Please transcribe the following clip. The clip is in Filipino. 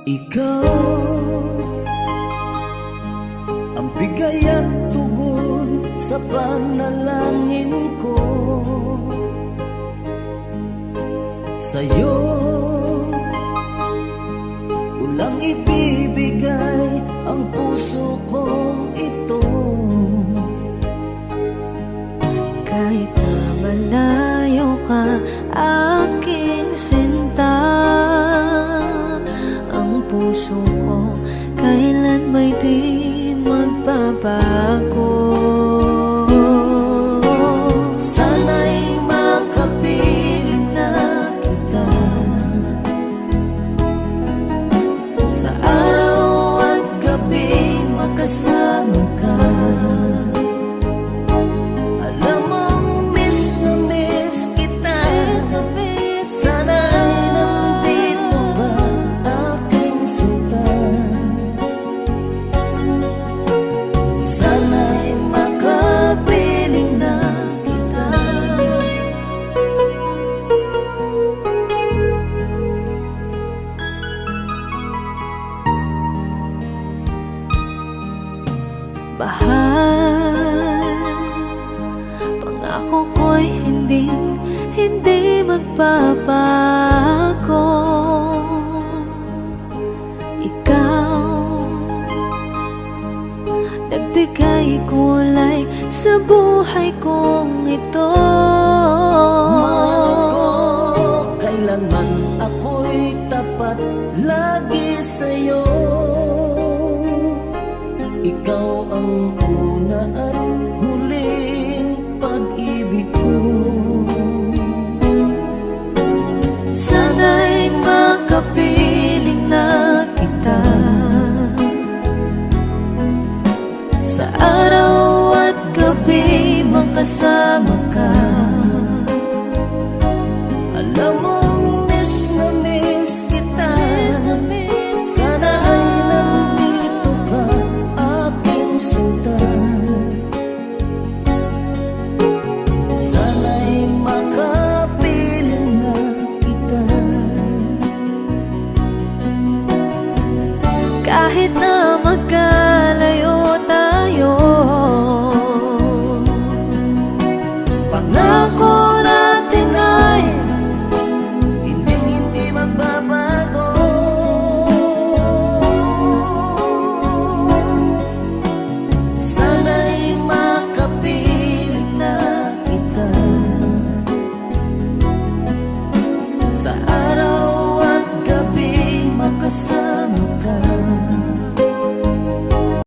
Ikaw ang bigay at tugon sa panalangin ko. Sa'yo walang ibibigay ang puso kong ito. Kahit na malayo ka, aking sinta, ang puso ko kailan may di magbabago. Sana'y makapiling na kita sa araw at gabi, makasama ka. Alam mong miss na miss kita. Sana'y nandito ka, aking sinta. Sana'y makapiling na kita. Mahal, pangako ko'y hindi magbabago. Ikaw, nagbigay kulay sa buhay kong ito. Mahal ko, kailanman ako'y tapat lagi sa'yo. Ikaw ang una at huling pag-ibig ko. Sana'y makapiling na kita sa araw at gabi, makasama ka. Alam mong miss na miss kita. Sana ay nandito ka, aking sinta. Sana'y makapiling na kita. Kahit na magkalayo tayo, pangako natin ay hindi magbabago. Sana'y makapiling na kita sa araw at gabi, makasama